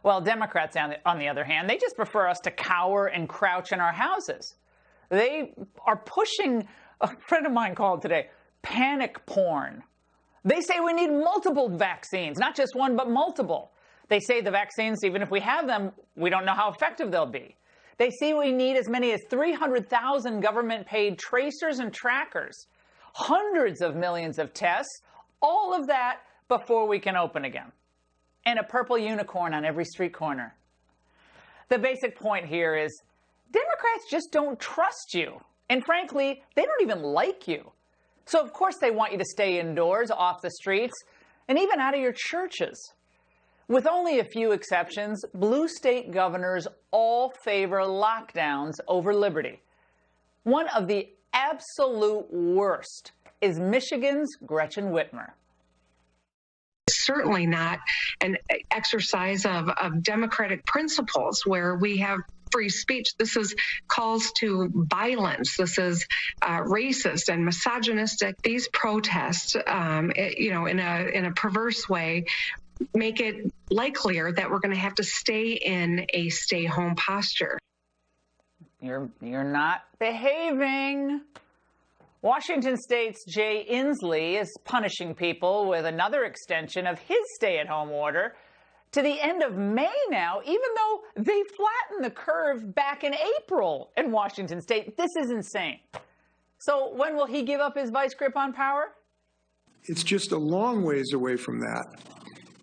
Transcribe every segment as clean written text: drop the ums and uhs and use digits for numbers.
Well, Democrats, on the other hand, they just prefer us to cower and crouch in our houses. They are pushing, a friend of mine called today, panic porn. They say we need multiple vaccines, not just one, but multiple. They say the vaccines, even if we have them, we don't know how effective they'll be. They say we need as many as 300,000 government-paid tracers and trackers, hundreds of millions of tests, all of that before we can open again. And a purple unicorn on every street corner. The basic point here is Democrats just don't trust you. And frankly, they don't even like you. So of course they want you to stay indoors, off the streets, and even out of your churches. With only a few exceptions, blue state governors all favor lockdowns over liberty. One of the absolute worst is Michigan's Gretchen Whitmer. Certainly not an exercise of democratic principles where we have free speech. This is calls to violence. This is racist and misogynistic. These protests, in a perverse way, make it likelier that we're going to have to stay in a stay-home posture. You're not behaving. Washington State's Jay Inslee is punishing people with another extension of his stay-at-home order to the end of May now, even though they flattened the curve back in April in Washington State. This is insane. So when will he give up his vice grip on power? It's just a long ways away from that,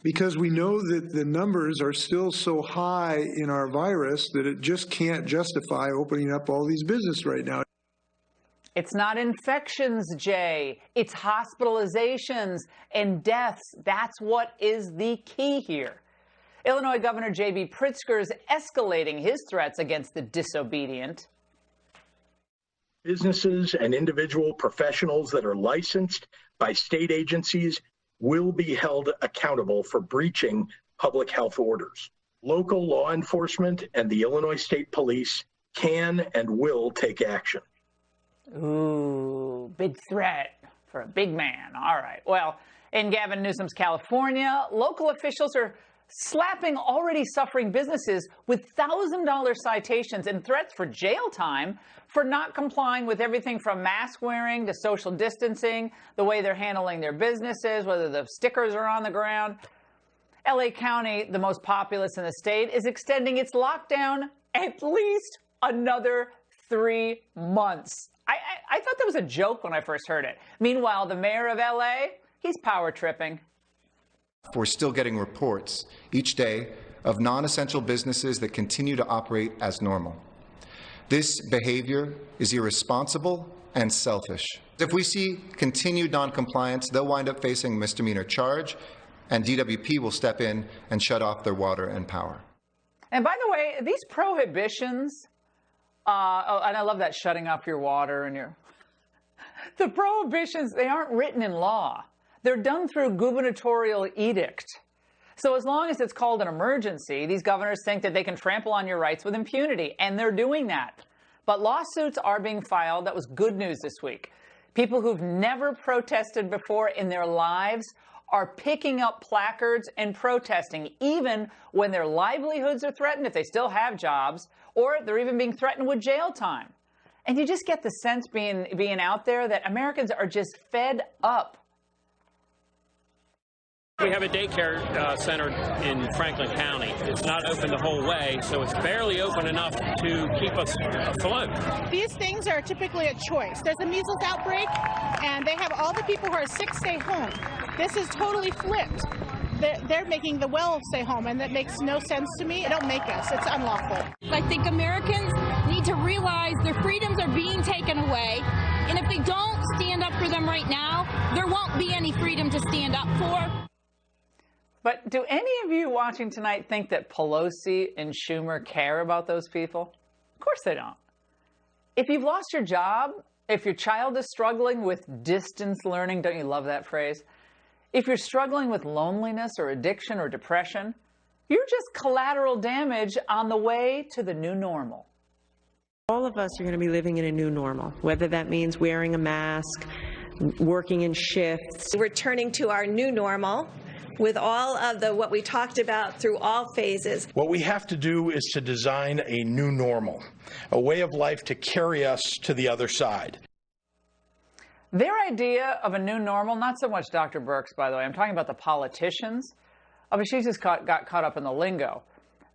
because we know that the numbers are still so high in our virus that it just can't justify opening up all these businesses right now. It's not infections, Jay. It's hospitalizations and deaths. That's what is the key here. Illinois Governor J.B. Pritzker is escalating his threats against the disobedient. Businesses and individual professionals that are licensed by state agencies will be held accountable for breaching public health orders. Local law enforcement and the Illinois State Police can and will take action. Ooh, big threat for a big man. All right. Well, in Gavin Newsom's California, local officials are slapping already suffering businesses with $1,000 citations and threats for jail time for not complying with everything from mask wearing to social distancing, the way they're handling their businesses, whether the stickers are on the ground. LA County, the most populous in the state, is extending its lockdown at least another 3 months. I thought that was a joke when I first heard it. Meanwhile, the mayor of LA, he's power tripping. We're still getting reports each day of non-essential businesses that continue to operate as normal. This behavior is irresponsible and selfish. If we see continued noncompliance, they'll wind up facing a misdemeanor charge, and DWP will step in and shut off their water and power. And by the way, these prohibitions, and I love that, shutting off your water and the prohibitions, they aren't written in law. They're done through gubernatorial edict. So as long as it's called an emergency, these governors think that they can trample on your rights with impunity, and they're doing that. But lawsuits are being filed. That was good news this week. People who've never protested before in their lives are picking up placards and protesting, even when their livelihoods are threatened, if they still have jobs, or they're even being threatened with jail time. And you just get the sense being out there that Americans are just fed up. We have a daycare center in Franklin County. It's not open the whole way, so it's barely open enough to keep us afloat. These things are typically a choice. There's a measles outbreak, and they have all the people who are sick stay home. This is totally flipped. They're making the well stay home, and that makes no sense to me. It don't make us. It's unlawful. I think Americans need to realize their freedoms are being taken away, and if they don't stand up for them right now, there won't be any freedom to stand up for. But do any of you watching tonight think that Pelosi and Schumer care about those people? Of course they don't. If you've lost your job, if your child is struggling with distance learning, don't you love that phrase? If you're struggling with loneliness or addiction or depression, you're just collateral damage on the way to the new normal. All of us are going to be living in a new normal, whether that means wearing a mask, working in shifts. Returning to our new normal with all of what we talked about through all phases. What we have to do is to design a new normal, a way of life to carry us to the other side. Their idea of a new normal, not so much Dr. Birx, by the way, I'm talking about the politicians. But she just got caught up in the lingo.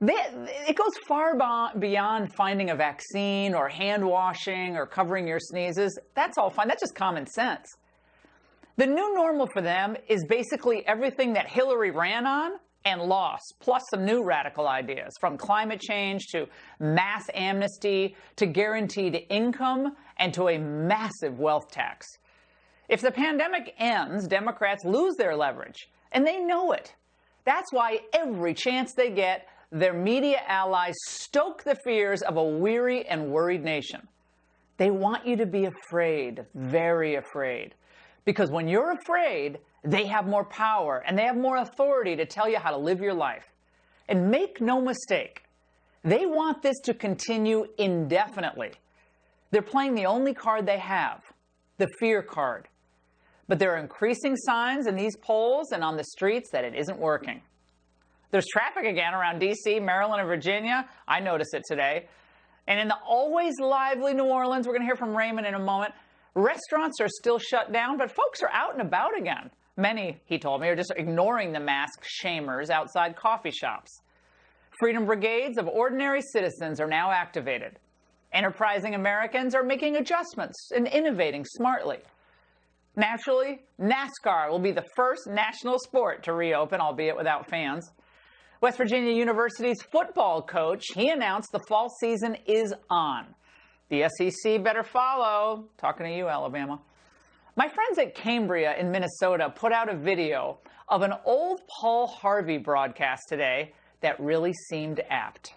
It goes far beyond finding a vaccine or hand washing or covering your sneezes. That's all fine. That's just common sense. The new normal for them is basically everything that Hillary ran on and lost, plus some new radical ideas, from climate change to mass amnesty to guaranteed income and to a massive wealth tax. If the pandemic ends, Democrats lose their leverage, and they know it. That's why every chance they get, their media allies stoke the fears of a weary and worried nation. They want you to be afraid, very afraid. Because when you're afraid, they have more power and they have more authority to tell you how to live your life. And make no mistake, they want this to continue indefinitely. They're playing the only card they have, the fear card. But there are increasing signs in these polls and on the streets that it isn't working. There's traffic again around D.C., Maryland, and Virginia. I notice it today. And in the always lively New Orleans, we're going to hear from Raymond in a moment, restaurants are still shut down, but folks are out and about again. Many, he told me, are just ignoring the mask shamers outside coffee shops. Freedom brigades of ordinary citizens are now activated. Enterprising Americans are making adjustments and innovating smartly. Naturally, NASCAR will be the first national sport to reopen, albeit without fans. West Virginia University's football coach, he announced the fall season is on. The SEC better follow. Talking to you, Alabama. My friends at Cambria in Minnesota put out a video of an old Paul Harvey broadcast today that really seemed apt.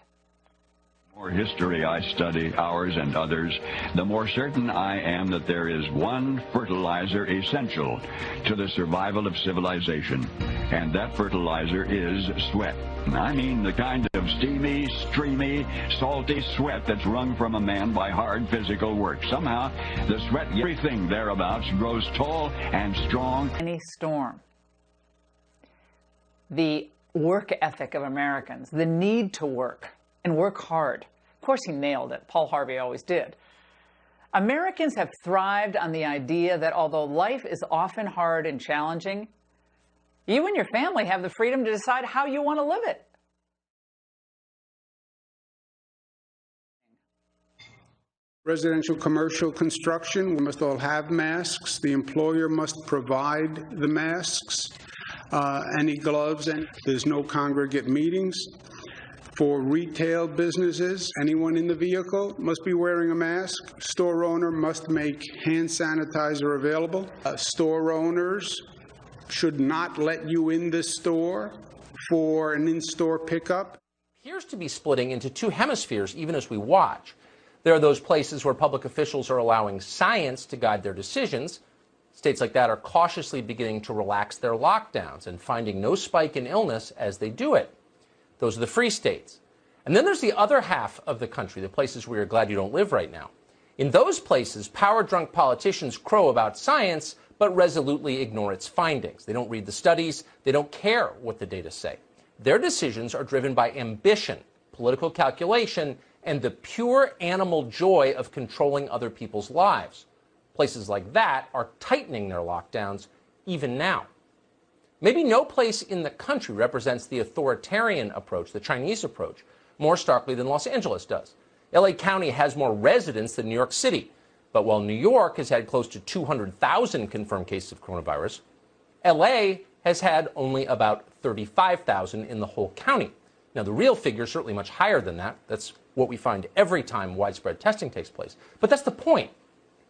The more history I study, ours and others, the more certain I am that there is one fertilizer essential to the survival of civilization, and that fertilizer is sweat. I mean the kind of steamy, streamy, salty sweat that's wrung from a man by hard physical work. Somehow, the sweat, everything thereabouts, grows tall and strong. Any storm. The work ethic of Americans, the need to work and work hard. Of course, he nailed it. Paul Harvey always did. Americans have thrived on the idea that although life is often hard and challenging, you and your family have the freedom to decide how you want to live it. Residential commercial construction, we must all have masks. The employer must provide the masks, any gloves, and there's no congregate meetings. For retail businesses, anyone in the vehicle must be wearing a mask. Store owner must make hand sanitizer available. Store owners should not let you in the store for an in-store pickup. Appears to be splitting into two hemispheres even as we watch. There are those places where public officials are allowing science to guide their decisions. States like that are cautiously beginning to relax their lockdowns and finding no spike in illness as they do it. Those are the free states. And then there's the other half of the country, the places where you're glad you don't live right now. In those places, power-drunk politicians crow about science, but resolutely ignore its findings. They don't read the studies. They don't care what the data say. Their decisions are driven by ambition, political calculation, and the pure animal joy of controlling other people's lives. Places like that are tightening their lockdowns even now. Maybe no place in the country represents the authoritarian approach, the Chinese approach, more starkly than Los Angeles does. LA County has more residents than New York City. But while New York has had close to 200,000 confirmed cases of coronavirus, LA has had only about 35,000 in the whole county. Now, the real figure is certainly much higher than that. That's what we find every time widespread testing takes place. But that's the point.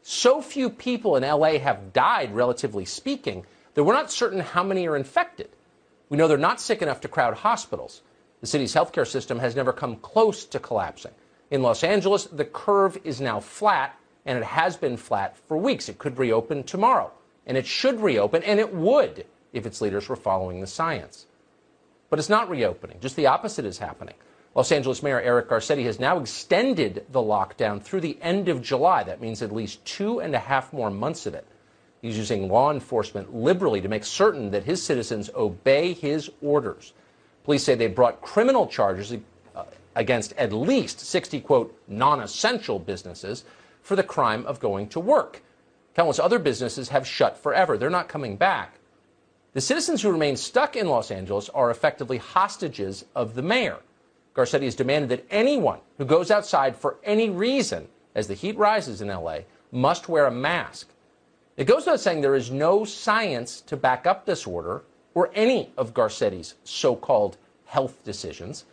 So few people in LA have died, relatively speaking, that we're not certain how many are infected. We know they're not sick enough to crowd hospitals. The city's healthcare system has never come close to collapsing. In Los Angeles, the curve is now flat, and it has been flat for weeks. It could reopen tomorrow, and it should reopen, and it would if its leaders were following the science. But it's not reopening. Just the opposite is happening. Los Angeles Mayor Eric Garcetti has now extended the lockdown through the end of July. That means at least 2.5 more months of it. He's using law enforcement liberally to make certain that his citizens obey his orders. Police say they brought criminal charges against at least 60, quote, non-essential businesses for the crime of going to work. Countless other businesses have shut forever. They're not coming back. The citizens who remain stuck in Los Angeles are effectively hostages of the mayor. Garcetti has demanded that anyone who goes outside for any reason, as the heat rises in LA, must wear a mask. It goes without saying there is no science to back up this order or any of Garcetti's so-called health decisions.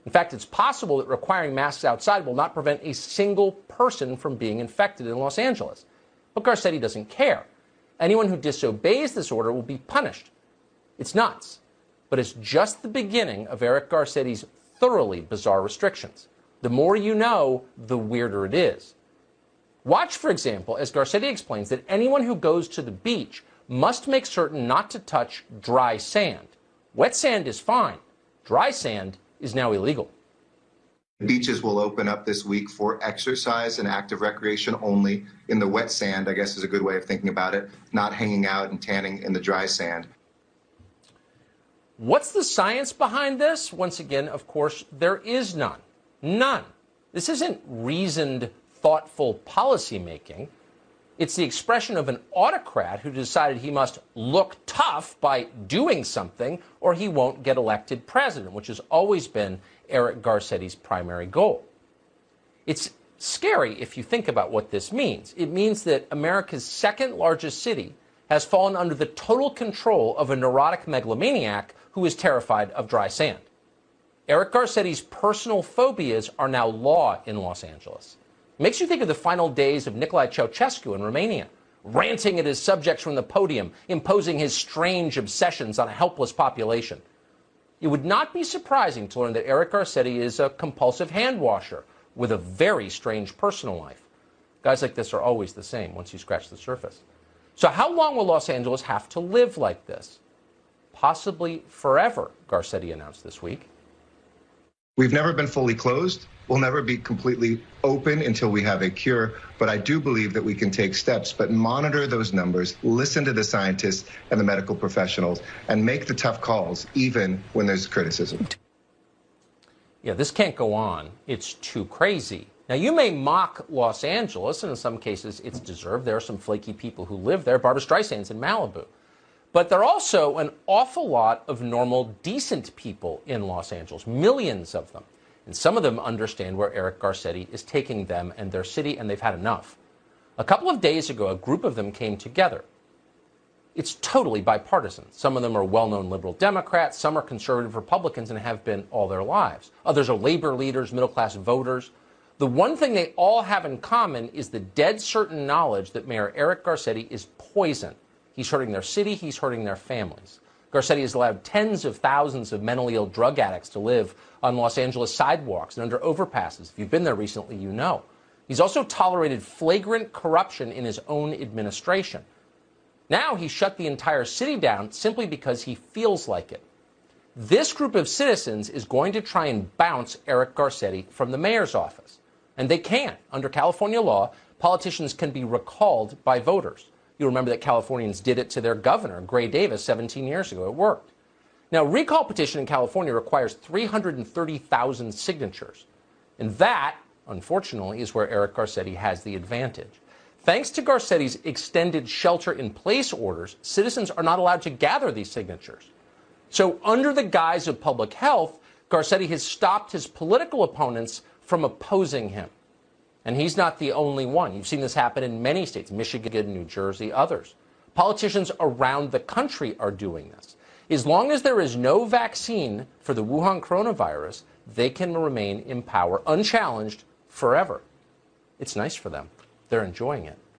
In fact, it's possible that requiring masks outside will not prevent a single person from being infected in Los Angeles. But Garcetti doesn't care. Anyone who disobeys this order will be punished. It's nuts, but it's just the beginning of Eric Garcetti's thoroughly bizarre restrictions. The more you know, the weirder it is. Watch, for example, as Garcetti explains that anyone who goes to the beach must make certain not to touch dry sand. Wet sand is fine. Dry sand is now illegal. Beaches will open up this week for exercise and active recreation only. In the wet sand, I guess is a good way of thinking about it, not hanging out and tanning in the dry sand. What's the science behind this? Once again, of course, there is none. None. This isn't reasoned, thoughtful policymaking. It's the expression of an autocrat who decided he must look tough by doing something or he won't get elected president, which has always been Eric Garcetti's primary goal. It's scary if you think about what this means. It means that America's second largest city has fallen under the total control of a neurotic megalomaniac who is terrified of dry sand. Eric Garcetti's personal phobias are now law in Los Angeles. It makes you think of the final days of Nicolae Ceausescu in Romania, ranting at his subjects from the podium, imposing his strange obsessions on a helpless population. It would not be surprising to learn that Eric Garcetti is a compulsive hand washer with a very strange personal life. Guys like this are always the same once you scratch the surface. So how long will Los Angeles have to live like this? Possibly forever, Garcetti announced this week. We've never been fully closed. We'll never be completely open until we have a cure. But I do believe that we can take steps, but monitor those numbers, listen to the scientists and the medical professionals, and make the tough calls, even when there's criticism. Yeah, this can't go on. It's too crazy. Now, you may mock Los Angeles, and in some cases it's deserved. There are some flaky people who live there. Barbra Streisand's in Malibu. But there are also an awful lot of normal, decent people in Los Angeles, millions of them. And some of them understand where Eric Garcetti is taking them and their city, and they've had enough. A couple of days ago, a group of them came together. It's totally bipartisan. Some of them are well-known liberal Democrats, some are conservative Republicans and have been all their lives. Others are labor leaders, middle-class voters. The one thing they all have in common is the dead certain knowledge that Mayor Eric Garcetti is poison. He's hurting their city, he's hurting their families. Garcetti has allowed tens of thousands of mentally ill drug addicts to live on Los Angeles sidewalks and under overpasses. If you've been there recently, you know. He's also tolerated flagrant corruption in his own administration. Now he shut the entire city down simply because he feels like it. This group of citizens is going to try and bounce Eric Garcetti from the mayor's office. And they can. Under California law, politicians can be recalled by voters. You remember that Californians did it to their governor, Gray Davis, 17 years ago. It worked. Now, a recall petition in California requires 330,000 signatures. And that, unfortunately, is where Eric Garcetti has the advantage. Thanks to Garcetti's extended shelter-in-place orders, citizens are not allowed to gather these signatures. So under the guise of public health, Garcetti has stopped his political opponents from opposing him. And he's not the only one. You've seen this happen in many states, Michigan, New Jersey, others. Politicians around the country are doing this. As long as there is no vaccine for the Wuhan coronavirus, they can remain in power unchallenged forever. It's nice for them. They're enjoying it.